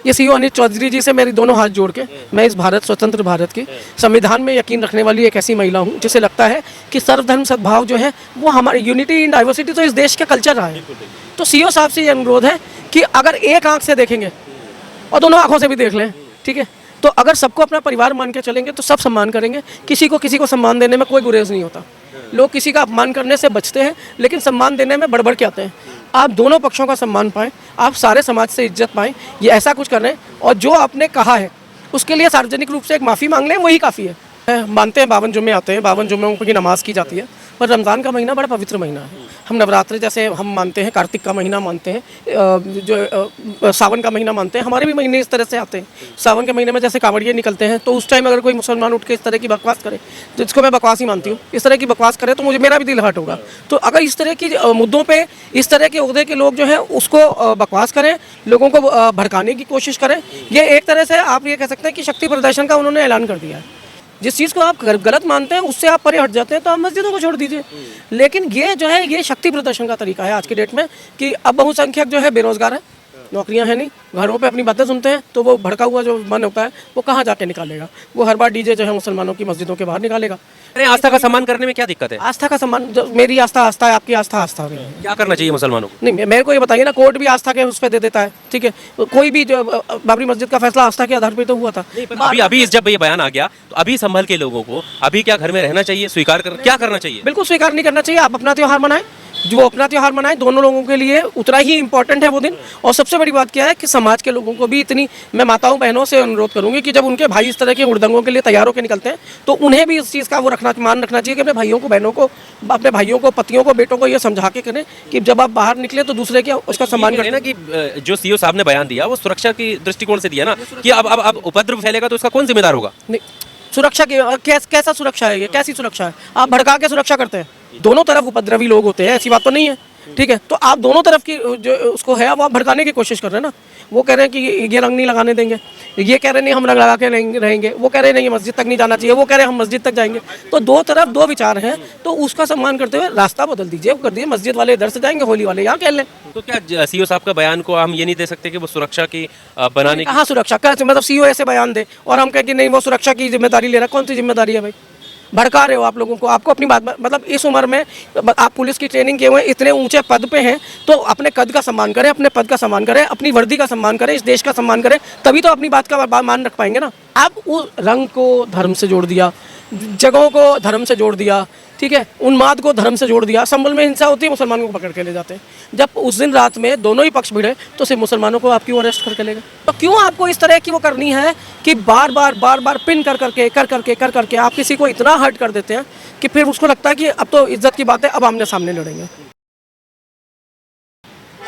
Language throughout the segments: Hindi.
ये सीईओ अनिल चौधरी जी से मेरी दोनों हाथ जोड़ के, मैं इस भारत स्वतंत्र भारत की संविधान में यकीन रखने वाली एक ऐसी महिला हूँ जिसे लगता है कि सर्वधर्म सद्भाव जो है वो हमारी यूनिटी इन डाइवर्सिटी तो इस देश का कल्चर रहा है। तो सीईओ साहब से ये अनुरोध है कि अगर एक आंख से देखेंगे और दोनों आंखों से भी देख लें, ठीक है, तो अगर सबको अपना परिवार मान के चलेंगे तो सब सम्मान करेंगे। किसी को सम्मान देने में कोई गुरेज नहीं होता। लोग किसी का अपमान करने से बचते हैं लेकिन सम्मान देने में बढ़ के आते हैं। आप दोनों पक्षों का सम्मान पाएं, आप सारे समाज से इज्जत पाएं, ये ऐसा कुछ कर रहे हैं। और जो आपने कहा है उसके लिए सार्वजनिक रूप से एक माफ़ी मांग लें, वही काफ़ी है। मानते हैं 52 जुम्मे आते हैं, 52 जुम्मों की नमाज़ की जाती है, पर रमज़ान का महीना बड़ा पवित्र महीना है। हम नवरात्रि जैसे हम मानते हैं, कार्तिक का महीना मानते हैं, जो सावन का महीना मानते हैं, हमारे भी महीने इस तरह से आते हैं। सावन के महीने में जैसे कांवड़िए निकलते हैं तो उस टाइम अगर कोई मुसलमान उठ के इस तरह की बकवास करे, जिसको मैं बकवास ही मानती हूँ, इस तरह की बकवास करे तो मुझे मेरा भी दिल हर्ट होगा। तो अगर इस तरह की मुद्दों पर इस तरह के ओहदे के लोग जो हैं उसको बकवास करें, लोगों को भड़काने की कोशिश करें, ये एक तरह से आप ये कह सकते हैं कि शक्ति प्रदर्शन का उन्होंने ऐलान कर दिया है। जिस चीज़ को आप गलत मानते हैं उससे आप परे हट जाते हैं तो आप मस्जिदों को छोड़ दीजिए। लेकिन ये जो है ये शक्ति प्रदर्शन का तरीका है आज की डेट में कि अब बहुसंख्यक जो है बेरोजगार है, नौकरियां हैं नहीं, घरों पे अपनी बातें सुनते हैं, तो वो भड़का हुआ जो मन होता है वो कहाँ जाके निकालेगा। वो हर बार डीजे जो है मुसलमानों की मस्जिदों के बाहर निकालेगा। अरे आस्था का सम्मान करने में क्या दिक्कत है? आस्था का सम्मान, मेरी आस्था आस्था है, आपकी आस्था आस्था है। क्या करना चाहिए मुसलमानों को? नहीं, मेरे को ये बताइए ना, कोर्ट भी आस्था के उस पर दे देता है, ठीक है। कोई भी जो बाबरी मस्जिद का फैसला आस्था के आधार पर तो हुआ था। अभी जब ये बयान आ गया तो अभी संभल के लोगों को अभी क्या घर में रहना चाहिए, स्वीकार कर क्या करना चाहिए? बिल्कुल स्वीकार नहीं करना चाहिए। आप अपना त्यौहार मनाएं, जो अपना त्यौहार मनाएं, दोनों लोगों के लिए उतना ही इम्पोर्टेंट है वो दिन। और सबसे बड़ी बात क्या है कि समाज के लोगों को भी इतनी, मैं माताओं बहनों से अनुरोध करूंगी कि जब उनके भाई इस तरह के हुड़दंगों के लिए तैयार होकर निकलते हैं तो उन्हें भी इस चीज़ का वो मान रखना चाहिए कि अपने भाइयों को, बहनों को, अपने भाइयों को, पतियों को, बेटों को ये समझा के करें कि जब आप बाहर निकले तो दूसरे के उसका सम्मान करें ना। कि जो सीईओ साहब ने बयान दिया वो सुरक्षा की दृष्टिकोण से दिया ना कि अब उपद्रव फैलेगा तो उसका कौन जिम्मेदार होगा? नहीं, सुरक्षा की कैसा सुरक्षा है, ये कैसी सुरक्षा है? आप भड़का के सुरक्षा करते हैं। दोनों तरफ उपद्रवी लोग होते हैं, ऐसी बात तो नहीं है, ठीक है। तो आप दोनों तरफ की जो उसको है वो आप भड़काने की कोशिश कर रहे हैं ना। वो कह रहे हैं कि ये रंग नहीं लगाने देंगे, ये कह रहे नहीं हम रंग लगा के रहेंगे, वो कह रहे नहीं मस्जिद तक नहीं जाना चाहिए, वो कह रहे हम मस्जिद तक जाएंगे। तो दो तरफ दो विचार हैं, तो उसका सम्मान करते हुए रास्ता बदल दीजिए, कर दीजिए, मस्जिद वाले इधर से जाएंगे, होली वाले यहाँ खेल लें। तो क्या सीईओ साहब का बयान को हम ये नहीं दे सकते कि वो सुरक्षा की बनाने की? कहाँ सुरक्षा का, मतलब सीईओ ऐसे बयान दे और हम कहें कि नहीं वो सुरक्षा की जिम्मेदारी ले रहा है? कौन सी जिम्मेदारी है भाई? भड़का रहे हो आप लोगों को। आपको अपनी बात, मतलब इस उम्र में आप पुलिस की ट्रेनिंग किए हुए हैं, इतने ऊंचे पद पे हैं, तो अपने कद का सम्मान करें, अपने पद का सम्मान करें, अपनी वर्दी का सम्मान करें, इस देश का सम्मान करें, तभी तो अपनी बात का मान रख पाएंगे ना। आप उस रंग को धर्म से जोड़ दिया, जगहों को धर्म से जोड़ दिया, ठीक है, उन्माद को धर्म से जोड़ दिया। संभल में हिंसा होती है, मुसलमानों को पकड़ के ले जाते हैं। जब उस दिन रात में दोनों ही पक्ष भिड़े तो सिर्फ मुसलमानों को आप क्यों अरेस्ट करके ले गए? तो क्यों आपको इस तरह की वो करनी है कि बार बार पिन कर करके आप किसी को इतना हर्ट कर देते हैं कि फिर उसको लगता है कि अब तो इज्जत की बात है, अब आमने सामने लड़ेंगे।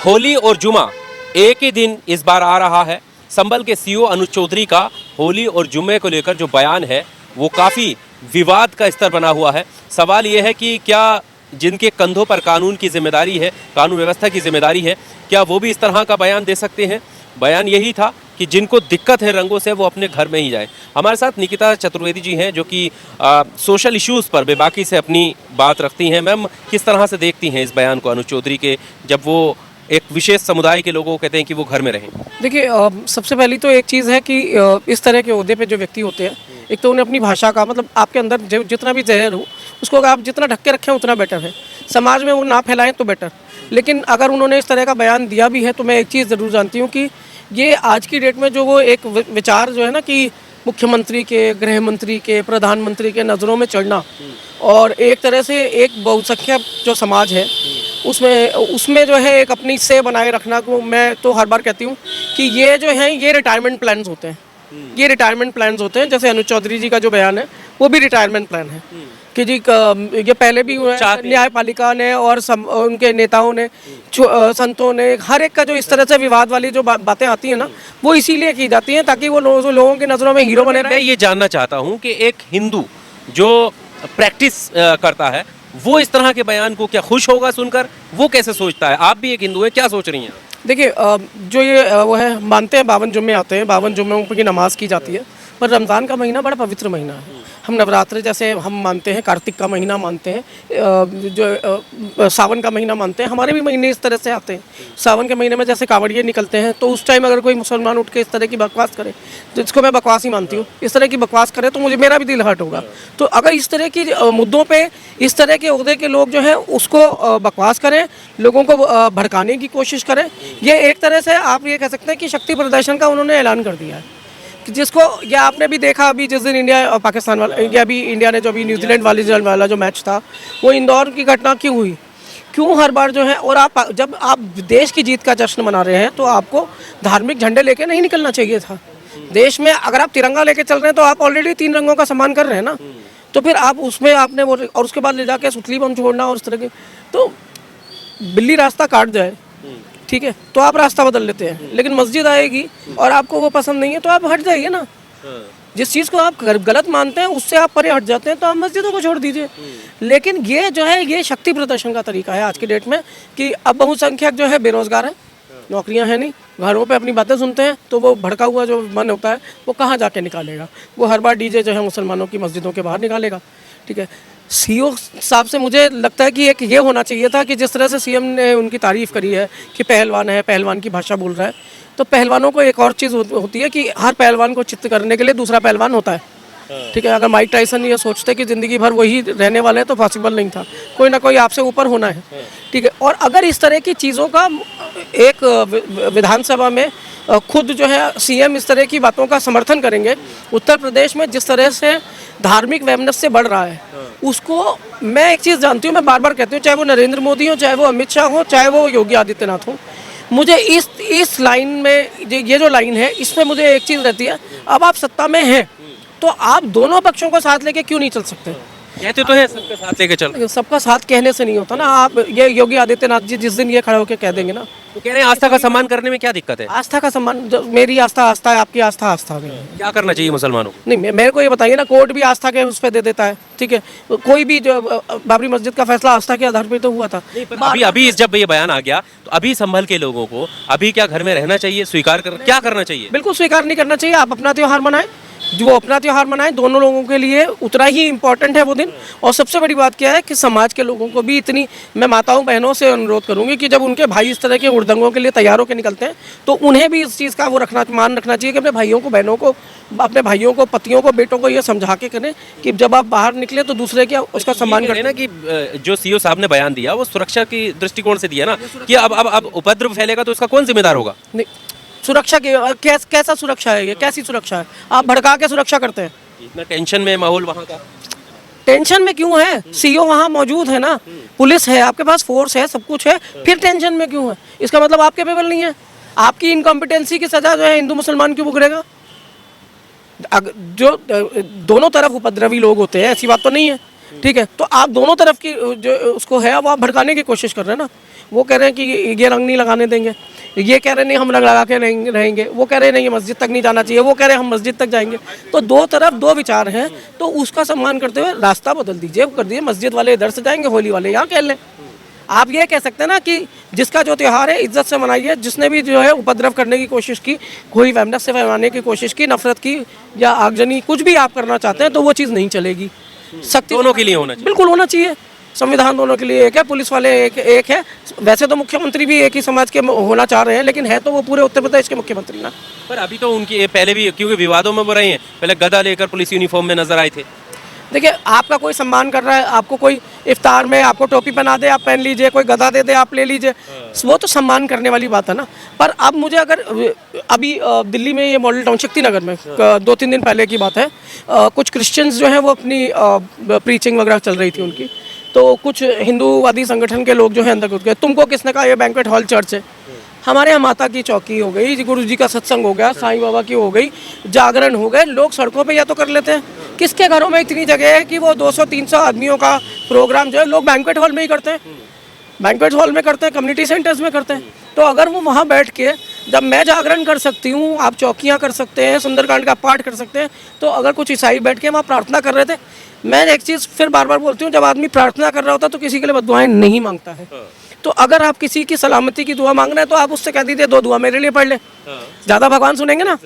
होली और जुमा एक ही दिन इस बार आ रहा है। संभल के सीईओ अनुज चौधरी का होली और जुम्मे को लेकर जो बयान है वो काफ़ी विवाद का स्तर बना हुआ है। सवाल ये है कि क्या जिनके कंधों पर कानून की जिम्मेदारी है, कानून व्यवस्था की जिम्मेदारी है, क्या वो भी इस तरह का बयान दे सकते हैं? बयान यही था कि जिनको दिक्कत है रंगों से वो अपने घर में ही जाए। हमारे साथ निकिता चतुर्वेदी जी हैं जो कि सोशल इश्यूज़ पर बेबाकी से अपनी बात रखती हैं। मैम, किस तरह से देखती हैं इस बयान को अनुज चौधरी के, जब वो एक विशेष समुदाय के लोगों को कहते हैं कि वो घर में रहें? देखिए, सबसे पहली तो एक चीज़ है कि इस तरह के ओहदे पे जो व्यक्ति होते हैं, एक तो उन्हें अपनी भाषा का, मतलब आपके अंदर जितना भी जहर हो उसको आप जितना ढक के रखें उतना बेटर है। समाज में वो ना फैलाएं तो बेटर। लेकिन अगर उन्होंने इस तरह का बयान दिया भी है तो मैं एक चीज़ ज़रूर जानती हूँ कि ये आज की डेट में जो वो एक विचार जो है ना कि मुख्यमंत्री के, गृह मंत्री के, प्रधानमंत्री के नज़रों में चढ़ना और एक तरह से एक बहुसंख्यक जो समाज है उसमें जो है एक अपनी से बनाए रखना को मैं तो हर बार कहती हूँ कि ये जो है ये रिटायरमेंट प्लान्स होते हैं। ये रिटायरमेंट प्लान्स होते हैं। जैसे अनुज चौधरी जी का जो बयान है वो भी रिटायरमेंट प्लान है कि जी ये पहले भी न्यायपालिका ने और उनके नेताओं ने, संतों ने, हर एक का जो इस तरह से विवाद वाली जो बातें आती हैं ना वो इसीलिए की जाती हैं ताकि वो लोगों की नज़रों में हीरो बने रहे। मैं ये जानना चाहता हूँ कि एक हिंदू जो प्रैक्टिस करता है वो इस तरह के बयान को क्या खुश होगा सुनकर? वो कैसे सोचता है? आप भी एक हिंदू है, क्या सोच रही हैं? देखिए, जो ये वो है, मानते हैं 52 जुम्मे आते हैं, 52 जुम्मों की नमाज़ की जाती है, पर रमज़ान का महीना बड़ा पवित्र महीना है। हम नवरात्र जैसे हम मानते हैं, कार्तिक का महीना मानते हैं, सावन का महीना मानते हैं, हमारे भी महीने इस तरह से आते हैं। सावन के महीने में जैसे कांवड़िए निकलते हैं, तो उस टाइम अगर कोई मुसलमान उठ के इस तरह की बकवास करे, जिसको मैं बकवास ही मानती हूँ, इस तरह की बकवास करे तो मुझे मेरा भी दिल हर्ट होगा। तो अगर इस तरह की मुद्दों पे इस तरह के ओहदे के लोग जो हैं उसको बकवास करें, लोगों को भड़काने की कोशिश करें, ये एक तरह से आप ये कह सकते हैं कि शक्ति प्रदर्शन का उन्होंने ऐलान कर दिया है। जिसको या आपने भी देखा अभी जिस दिन इंडिया और पाकिस्तान वाला, या अभी इंडिया ने जो अभी न्यूजीलैंड वाला जो मैच था, वो इंदौर की घटना क्यों हुई? क्यों हर बार जो है, और आप जब आप देश की जीत का जश्न मना रहे हैं तो आपको धार्मिक झंडे लेके नहीं निकलना चाहिए था। देश में अगर आप तिरंगा लेके चल रहे हैं तो आप ऑलरेडी 3 रंगों का सम्मान कर रहे हैं ना, तो फिर आप उसमें आपने वो, और उसके बाद ले जाके सुतली बम छोड़ना और इस तरह के, तो बिल्ली रास्ता काट जाए, ठीक है, तो आप रास्ता बदल लेते हैं, लेकिन मस्जिद आएगी और आपको वो पसंद नहीं है तो आप हट जाइए ना। जिस चीज़ को आप गलत मानते हैं उससे आप परे हट जाते हैं तो आप मस्जिदों को छोड़ दीजिए। लेकिन ये जो है, ये शक्ति प्रदर्शन का तरीका है आज की डेट में, कि अब बहुसंख्यक जो है बेरोजगार है, नौकरियां हैं नहीं, घरों पे अपनी बातें सुनते हैं, तो वो भड़का हुआ जो मन होता है वो कहाँ जाके निकालेगा? वो हर बार डीजे जो है मुसलमानों की मस्जिदों के बाहर निकालेगा, ठीक है। सीओ साहब से मुझे लगता है कि एक ये होना चाहिए था कि जिस तरह से सीएम ने उनकी तारीफ़ करी है कि पहलवान है, पहलवान की भाषा बोल रहा है, तो पहलवानों को एक और चीज़ होती है कि हर पहलवान को चित्त करने के लिए दूसरा पहलवान होता है, ठीक है। अगर माइक टाइसन ये सोचते कि ज़िंदगी भर वही रहने वाले हैं तो पॉसिबल नहीं था, कोई ना कोई आपसे ऊपर होना है, ठीक है। और अगर इस तरह की चीज़ों का एक विधानसभा में खुद जो है सीएम इस तरह की बातों का समर्थन करेंगे, उत्तर प्रदेश में जिस तरह से धार्मिक वैमनस्य बढ़ रहा है, उसको मैं एक चीज़ जानती हूँ, मैं बार बार कहती हूँ, चाहे वो नरेंद्र मोदी हो, चाहे वो अमित शाह हो, चाहे वो योगी आदित्यनाथ हो, मुझे इस लाइन में ये जो लाइन है इसमें मुझे एक चीज़ रहती है, अब आप सत्ता में हैं तो आप दोनों पक्षों को साथ लेके क्यों नहीं चल सकते? कहते तो है सबका साथ लेके चल, सबका साथ कहने से नहीं होता ना। आप ये योगी आदित्यनाथ जी जिस दिन ये खड़े होकर कह देंगे ना, तो कह रहे हैं आस्था का सम्मान करने में क्या दिक्कत है? आस्था का सम्मान, मेरी आस्था आस्था है, आपकी आस्था आस्था है। क्या करना चाहिए मुसलमानों को? नहीं, मेरे को ये बताइए ना, कोर्ट भी आस्था के उस पर दे देता है, ठीक है। कोई भी जो बाबरी मस्जिद का फैसला आस्था के आधार पर तो हुआ था। अभी जब ये बयान आ गया तो अभी संभल के लोगों को अभी क्या घर में रहना चाहिए, स्वीकार करना, क्या करना चाहिए? बिल्कुल स्वीकार नहीं करना चाहिए। आप अपना त्यौहार मनाएं, जो अपना त्यौहार मनाएं, दोनों लोगों के लिए उतना ही इम्पोर्टेंट है वो दिन। और सबसे बड़ी बात क्या है कि समाज के लोगों को भी इतनी, मैं माताओं बहनों से अनुरोध करूंगी कि जब उनके भाई इस तरह के उड़दंगों के लिए तैयार होकर निकलते हैं तो उन्हें भी इस चीज़ का वो मान रखना चाहिए कि अपने भाइयों को, बहनों को, अपने भाइयों को, पतियों को, बेटों को ये समझा के करें कि जब आप बाहर निकले तो दूसरे के उसका सम्मान करें ना। कि जो सीओ साहब ने बयान दिया वो सुरक्षा की दृष्टिकोण से दिया ना, कि अब उपद्रव फैलेगा तो उसका कौन जिम्मेदार होगा? नहीं, सुरक्षा की कैसा सुरक्षा है ये? कैसी सुरक्षा है? आप भड़का के सुरक्षा करते हैं। इतना टेंशन में माहौल वहाँ का, टेंशन में क्यों है? सीओ वहाँ मौजूद है ना, पुलिस है, आपके पास फोर्स है, सब कुछ है, फिर टेंशन में क्यों है? इसका मतलब आप कैपेबल नहीं है। आपकी इनकॉम्पिटेंसी की सजा जो है हिंदू मुसलमान क्यों भुगतेगा? जो दोनों तरफ उपद्रवी लोग होते हैं, ऐसी बात तो नहीं है, ठीक है। तो आप दोनों तरफ की जो उसको है वो आप भड़काने की कोशिश कर रहे हैं ना। वो कह रहे हैं कि ये रंग नहीं लगाने देंगे, ये कह रहे हैं नहीं हम रंग लगा के रहेंगे, वो कह रहे हैं नहीं मस्जिद तक नहीं जाना चाहिए, वो कह रहे हैं हम मस्जिद तक जाएंगे। तो दो तरफ दो विचार हैं, तो उसका सम्मान करते हुए रास्ता बदल दीजिए, कर दीजिए, मस्जिद वाले इधर से जाएंगे, होली वाले यहाँ खेल लें। आप ये कह सकते हैं ना कि जिसका जो त्यौहार है इज्जत से मनाइए। जिसने भी जो है उपद्रव करने की कोशिश की, कोई वैमनस्य से फैलाने की कोशिश की, नफरत की या आगजनी, कुछ भी आप करना चाहते हैं तो वो चीज़ नहीं चलेगी। सख्ती दोनों के लिए होना चाहिए, बिल्कुल होना चाहिए। संविधान दोनों के लिए एक है, पुलिस वाले एक है। वैसे तो मुख्यमंत्री भी एक ही समाज के होना चाह रहे हैं, लेकिन है तो वो पूरे उत्तर प्रदेश के मुख्यमंत्री ना। पर अभी तो उनकी पहले भी क्योंकि विवादों में वो रहे हैं, पहले गदा लेकर पुलिस यूनिफॉर्म में नजर आए थे। देखिए, आपका कोई सम्मान कर रहा है, आपको कोई इफ्तार में आपको टोपी पहना दे, आप पहन लीजिए, कोई गदा दे दे, आप ले लीजिए, वो तो सम्मान करने वाली बात है ना। पर अब मुझे अगर अभी दिल्ली में ये मॉडल टाउन शक्ति नगर में 2-3 दिन पहले की बात है, कुछ क्रिश्चियंस जो हैं वो अपनी प्रीचिंग वगैरह चल रही थी उनकी, तो कुछ हिंदूवादी संगठन के लोग जो है अंदर घुस गए। तुमको किसने कहा ये बैंक्वेट हॉल चर्च है? हमारे यहाँ माता की चौकी हो गई, गुरु जी का सत्संग हो गया, साईं बाबा की हो गई, जागरण हो गए, लोग सड़कों पे या तो कर लेते हैं। किसके घरों में इतनी जगह है कि वो 200-300 आदमियों का प्रोग्राम जो है लोग बैंक्वेट हॉल में ही करते हैं, बैंक्वेट हॉल में करते हैं, कम्युनिटी सेंटर्स में करते हैं। तो अगर वो वहाँ बैठ के, जब मैं जागरण कर सकती हूँ, आप चौकियाँ कर सकते हैं, सुंदरकांड का पाठ कर सकते हैं, तो अगर कुछ ईसाई बैठ के वहाँ प्रार्थना कर रहे थे, मैं एक चीज़ फिर बार बार बोलती हूँ, जब आदमी प्रार्थना कर रहा होता है तो किसी के लिए बद्दुआएं नहीं मांगता है। तो अगर आप किसी की सलामती की दुआ मांग रहे हैं तो आप उससे कह दीजिए 2 दुआ मेरे लिए पढ़ ले, ज़्यादा भगवान सुनेंगे ना।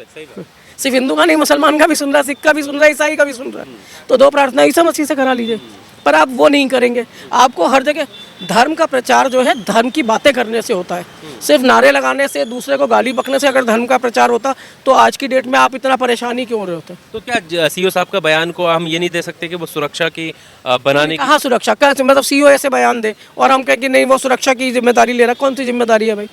सिर्फ हिंदू का नहीं, मुसलमान का भी सुन रहा है, सिख का भी सुन रहा है, ईसाई का भी सुन रहा है। तो 2 प्रार्थना ईसा मसीह से करा लीजिए। पर आप वो नहीं करेंगे। आपको हर जगह धर्म का प्रचार जो है धर्म की बातें करने से होता है, सिर्फ नारे लगाने से, दूसरे को गाली बकने से अगर धर्म का प्रचार होता तो आज की डेट में आप इतना परेशानी क्यों हो रहे होते? तो क्या सीओ साहब का बयान को हम ये नहीं दे सकते कि वो सुरक्षा की बनाने की? कहाँ सुरक्षा? क्या मतलब सीईओ ऐसे बयान दे और हम कहें कि नहीं वो सुरक्षा की जिम्मेदारी ले रहा है? कौन सी जिम्मेदारी है भाई?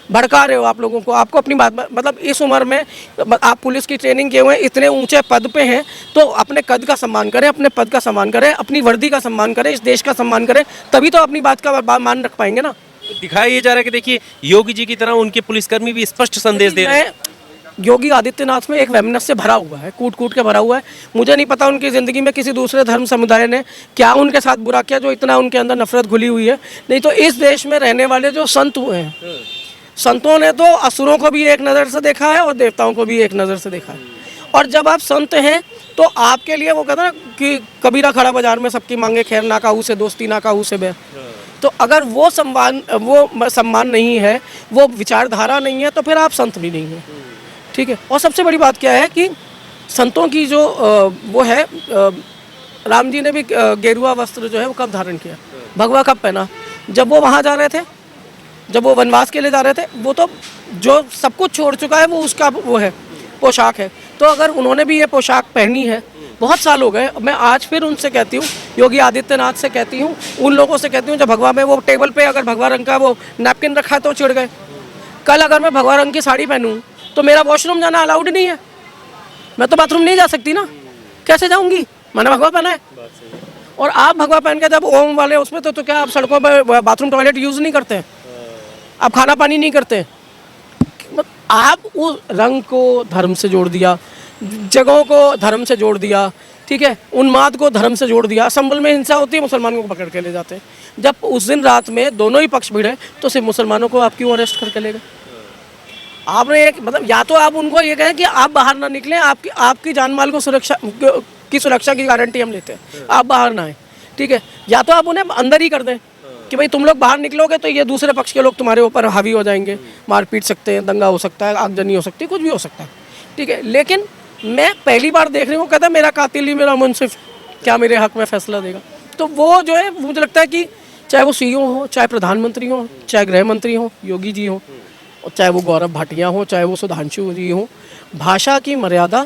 भड़का रहे हो आप लोगों को। आपको अपनी बात, मतलब इस उम्र में आप पुलिस की ट्रेनिंग किए हुए हैं, इतने ऊंचे पद पे हैं, तो अपने कद का सम्मान करें, अपने पद का सम्मान करें, अपनी वर्दी का सम्मान करें, इस देश का सम्मान करें, तभी तो अपनी बात का मान रख पाएंगे ना। दिखाया ये जा रहा है कि देखिए योगी जी की तरह उनके पुलिसकर्मी भी स्पष्ट संदेश दे रहे हैं। योगी आदित्यनाथ में एक वेमनेस से भरा हुआ है, कूट कूट के भरा हुआ है। मुझे नहीं पता उनकी ज़िंदगी में किसी दूसरे धर्म समुदाय ने क्या उनके साथ बुरा किया जो इतना उनके अंदर नफरत घुली हुई है। नहीं तो इस देश में रहने वाले जो संत हुए हैं, संतों ने तो असुरों को भी एक नज़र से देखा है और देवताओं को भी एक नज़र से देखा है। और जब आप संत हैं तो आपके लिए वो कहता है ना कि कबीरा खड़ा बाजार में सबकी मांगे खैर, ना काहू से दोस्ती ना काहू से बैर। तो अगर वो सम्मान नहीं है, वो विचारधारा नहीं है, तो फिर आप संत भी नहीं हैं। ठीक है। और सबसे बड़ी बात क्या है कि संतों की जो वो है, राम जी ने भी गेरुआ वस्त्र जो है वो कब धारण किया, भगवा कब पहना? जब वो वहाँ जा रहे थे, जब वो वनवास के लिए जा रहे थे। वो तो जो सब कुछ छोड़ चुका है वो उसका वो है, पोशाक है। तो अगर उन्होंने भी ये पोशाक पहनी है, बहुत साल हो गए, मैं आज फिर उनसे कहती हूँ, योगी आदित्यनाथ से कहती हूँ, उन लोगों से कहती हूँ जो भगवा में वो टेबल पे अगर भगवा रंग का वो नैपकिन रखा है तो चिढ़ गए। कल अगर मैं भगवा रंग की साड़ी पहनूँ तो मेरा वॉशरूम जाना अलाउड नहीं है, मैं तो बाथरूम नहीं जा सकती ना, कैसे जाऊँगी? मैंने भगवा पहना है। और आप भगवा पहन के जब ओम वाले उसमें तो क्या आप सड़कों पर बाथरूम टॉयलेट यूज़ नहीं करते? आप खाना पानी नहीं करते? आप उस रंग को धर्म से जोड़ दिया, जगहों को धर्म से जोड़ दिया, ठीक है, उन्माद को धर्म से जोड़ दिया। संभल में हिंसा होती है, मुसलमानों को पकड़ के ले जाते हैं। जब उस दिन रात में दोनों ही पक्ष भिड़े तो सिर्फ मुसलमानों को आप क्यों अरेस्ट करके ले गए? आपने एक मतलब, या तो आप उनको ये कहें कि आप बाहर ना निकलें, आपकी जान माल को सुरक्षा की गारंटी हम लेते हैं, आप बाहर ना आए, ठीक है। या तो आप उन्हें अंदर ही कर दें कि भाई तुम लोग बाहर निकलोगे तो ये दूसरे पक्ष के लोग तुम्हारे ऊपर हावी हो जाएंगे, मार पीट सकते हैं, दंगा हो सकता है, आगजनी हो सकती है, कुछ भी हो सकता है, ठीक है। लेकिन मैं पहली बार देख रही हूँ, कहता है मेरा कातिल ही मेरा मुंसिफ क्या मेरे हक में फैसला देगा। तो वो जो है, मुझे लगता है कि चाहे वो सीईओ हो, चाहे प्रधानमंत्री हो, चाहे गृह मंत्री हो योगी जी हो, और चाहे वो गौरव भाटिया हो, चाहे वो सुधांशु जी हो, भाषा की मर्यादा,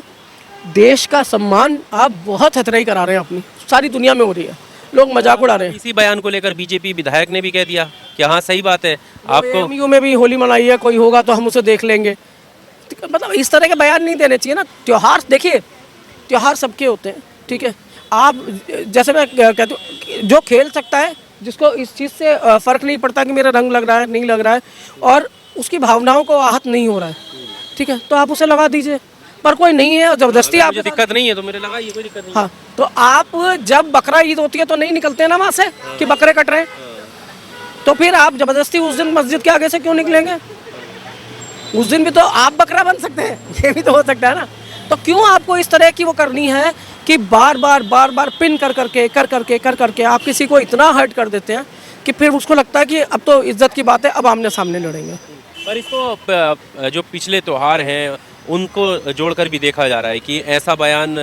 देश का सम्मान आप बहुत हतराई करा रहे हैं। अपनी सारी दुनिया में हो रही है, लोग मजाक उड़ा रहे हैं। इसी बयान को लेकर बीजेपी विधायक ने भी कह दिया कि हाँ सही बात है, आपको एमयू में भी होली मनाई है, कोई होगा तो हम उसे देख लेंगे। मतलब इस तरह के बयान नहीं देने चाहिए ना। त्योहार देखिए, त्योहार सबके होते हैं, ठीक है। आप जैसे मैं कहता हूँ, जो खेल सकता है, जिसको इस चीज़ से फ़र्क नहीं पड़ता कि मेरा रंग लग रहा है नहीं लग रहा है, और उसकी भावनाओं को आहत नहीं हो रहा है, ठीक है, तो आप उसे लगा दीजिए। पर कोई नहीं है जबरदस्ती, आप दिक्कत नहीं है तो मेरे लगाइए, कोई दिक्कत नहीं। हाँ, तो आप जब बकरा ईद होती है तो नहीं निकलते हैं ना वहाँ से कि बकरे कट रहे हैं, तो फिर आप जबरदस्ती उस दिन मस्जिद के आगे से क्यों निकलेंगे? उस दिन भी तो आप बकरा बन सकते हैं, ये भी तो हो सकता है ना। तो क्यों आपको इस तरह की वो करनी है कि बार बार पिन कर करके आप किसी को इतना हर्ट कर देते हैं कि फिर उसको लगता है कि अब तो इज्जत की बात है, अब आमने सामने लड़ेंगे। पर इसको जो पिछले त्यौहार हैं उनको जोड़कर भी देखा जा रहा है कि ऐसा बयान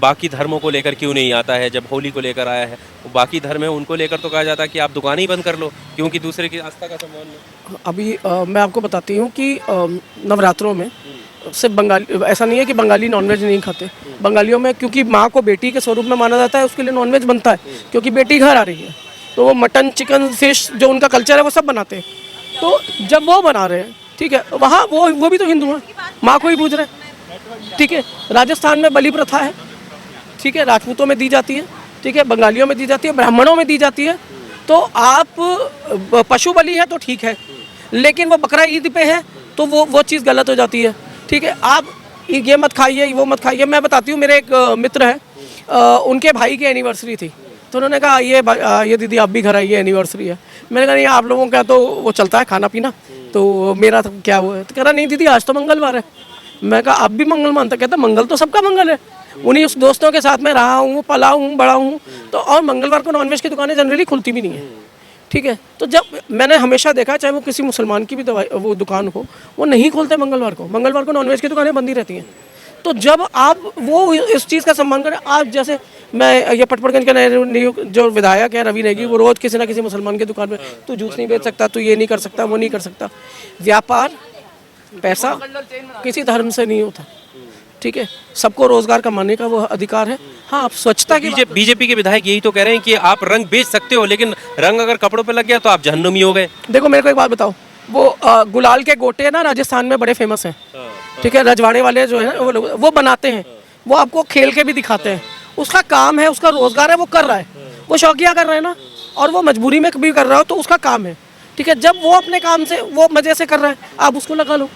बाकी धर्मों को लेकर क्यों नहीं आता है। जब होली को लेकर आया है, वो बाकी धर्म है उनको लेकर तो कहा जाता है कि आप दुकानें ही बंद कर लो क्योंकि दूसरे की आस्था का सम्मान लो। अभी मैं आपको बताती हूँ कि नवरात्रों में सिर्फ बंगाली, ऐसा नहीं है कि बंगाली नॉनवेज नहीं खाते। बंगालियों में क्योंकि माँ को बेटी के स्वरूप में माना जाता है, उसके लिए नॉनवेज बनता है क्योंकि बेटी घर आ रही है, तो वो मटन चिकन फिश जो उनका कल्चर है वो सब बनाते हैं। तो जब वो बना रहे हैं, ठीक है, वहाँ वो भी तो हिंदू हैं, माँ को ही पूज रहे हैं, ठीक है। राजस्थान में बलि प्रथा है, ठीक है, राजपूतों में दी जाती है, ठीक है, बंगालियों में दी जाती है, ब्राह्मणों में दी जाती है। तो आप पशु बलि है तो ठीक है, लेकिन वो बकरा ईद पे है तो वो चीज़ गलत हो जाती है, ठीक है। आप ये मत खाइए, वो मत खाइए। मैं बताती हूँ, मेरे एक मित्र है, उनके भाई की एनिवर्सरी थी, तो उन्होंने कहा ये दीदी आप भी घर आइए, एनिवर्सरी है। मैंने कहा नहीं, आप लोगों का तो वो चलता है खाना पीना, तो मेरा तो क्या वो है। तो कह रहा नहीं दीदी आज तो मंगलवार है। मैं कहा आप भी मंगल मानता? कहता मंगल तो सबका मंगल है, उन्हीं उस दोस्तों के साथ में रहा हूँ, पला हूँ, बड़ा हूँ, तो और मंगलवार को नॉनवेज की दुकानें जनरली खुलती भी नहीं है, ठीक है। तो जब मैंने हमेशा देखा, चाहे वो किसी मुसलमान की भी वो दुकान हो, वो नहीं खोलते मंगलवार को नॉनवेज की दुकानें बंद ही रहती हैं। तो जब आप वो इस चीज़ का सम्मान करें, आज जैसे मैं ये पटपड़गंज का नए जो विधायक है रवि नेगी, वो रोज़ किसी ना किसी मुसलमान की दुकान में तू जूस नहीं बेच सकता, तू ये नहीं कर सकता, वो नहीं कर सकता। व्यापार पैसा किसी धर्म से नहीं होता, ठीक है, सबको रोजगार कमाने का वो अधिकार है। हाँ, आप स्वच्छता की बीजेपी के विधायक यही तो कह रहे हैं कि आप रंग बेच सकते हो, लेकिन रंग अगर कपड़ों पे लग गया तो आप जहन्नुमी हो गए। देखो मेरे को एक बात बताओ, वो गुलाल के गोटे ना राजस्थान में बड़े फेमस हैं, ठीक है, रजवाड़े वाले जो है वो लोग वो बनाते हैं, वो आपको खेल के भी दिखाते हैं, उसका काम है, उसका रोजगार है, वो कर रहा है, वो शौकिया कर रहा है ना, और वो मजबूरी में भी कर रहा हो तो उसका काम है, ठीक है। जब वो अपने काम से वो मजे से कर रहा है, आप उसको लगा लो,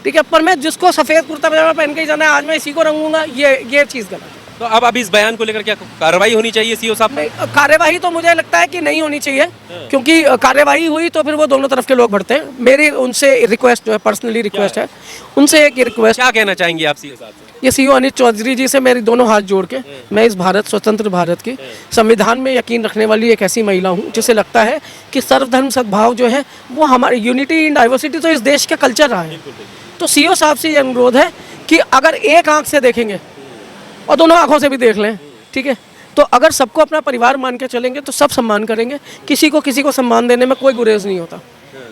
ठीक है। पर मैं जिसको सफेद कुर्ता पजामा पहन के ही जाना है, आज मैं इसी को रंगूंगा, ये चीज़ गलत है। तो अब इस बयान को लेकर क्या कार्रवाई होनी चाहिए सीओ साहब पे? कार्यवाही तो मुझे लगता है कि नहीं होनी चाहिए, क्योंकि कार्यवाही हुई तो फिर वो दोनों तरफ के लोग बढ़ते हैं। मेरी उनसे रिक्वेस्ट जो है, पर्सनली रिक्वेस्ट है, उनसे एक रिक्वेस्ट। क्या कहना चाहेंगे आप सीओ साहब से? ये सीओ अनिल चौधरी जी से मेरी दोनों हाथ जोड़ के, मैं इस भारत स्वतंत्र भारत की संविधान में यकीन रखने वाली एक ऐसी महिला हूँ जिसे लगता है कि सर्वधर्म सद्भाव जो है वो हमारी यूनिटी इन डाइवर्सिटी तो इस देश का कल्चर रहा है। तो सीओ साहब से ये अनुरोध है कि अगर एक आंख से देखेंगे और दोनों आंखों से भी देख लें, ठीक है, तो अगर सबको अपना परिवार मान के चलेंगे तो सब सम्मान करेंगे। किसी को सम्मान देने में कोई गुरेज नहीं होता।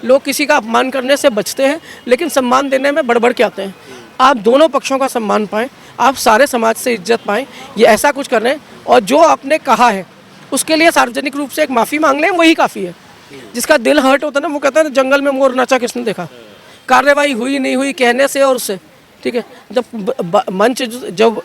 लोग किसी का अपमान करने से बचते हैं, लेकिन सम्मान देने में बढ़ के आते हैं। आप दोनों पक्षों का सम्मान पाएं, आप सारे समाज से इज्जत पाएं, ये ऐसा कुछ कर रहे हैं। और जो आपने कहा है उसके लिए सार्वजनिक रूप से एक माफ़ी मांग लें, वही काफ़ी है। जिसका दिल हर्ट होता है ना, वो कहता है जंगल में मोर नाचा किसने देखा। कार्रवाई हुई नहीं हुई कहने से और उससे, ठीक है, जब मंच जब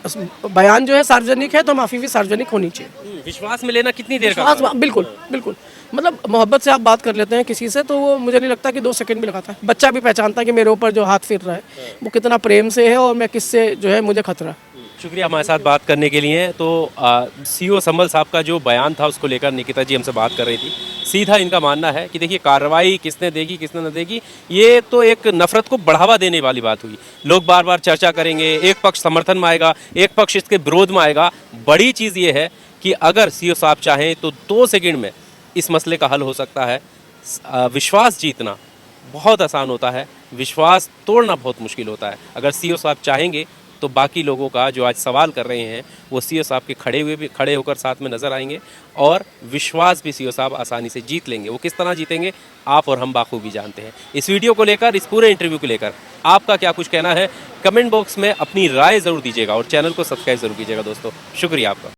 बयान जो है सार्वजनिक है तो माफ़ी भी सार्वजनिक होनी चाहिए। विश्वास में लेना कितनी देर का? बिल्कुल बिल्कुल, मतलब मोहब्बत से आप बात कर लेते हैं किसी से तो वो मुझे नहीं लगता कि 2 सेकंड भी लगाता है। बच्चा भी पहचानता है कि मेरे ऊपर जो हाथ फिर रहा है वो कितना प्रेम से है और मैं किससे जो है मुझे खतरा है। शुक्रिया हमारे साथ बात करने के लिए। तो सीओ संभल साहब का जो बयान था उसको लेकर निकिता जी हमसे बात कर रही थी। सीधा इनका मानना है कि देखिए कार्रवाई किसने देगी किसने न देगी, ये तो एक नफरत को बढ़ावा देने वाली बात हुई। लोग बार बार चर्चा करेंगे, एक पक्ष समर्थन में आएगा, एक पक्ष इसके विरोध में आएगा। बड़ी चीज़ ये है कि अगर सीओ साहब चाहें तो 2 सेकंड में इस मसले का हल हो सकता है। विश्वास जीतना बहुत आसान होता है, विश्वास तोड़ना बहुत मुश्किल होता है। अगर सीओ साहब चाहेंगे तो बाकी लोगों का जो आज सवाल कर रहे हैं वो सीओ साहब के खड़े होकर साथ में नजर आएंगे और विश्वास भी सीओ साहब आसानी से जीत लेंगे। वो किस तरह जीतेंगे आप और हम बाखूबी जानते हैं। इस वीडियो को लेकर, इस पूरे इंटरव्यू को लेकर आपका क्या कुछ कहना है, कमेंट बॉक्स में अपनी राय ज़रूर दीजिएगा और चैनल को सब्सक्राइब ज़रूर कीजिएगा दोस्तों। शुक्रिया आपका।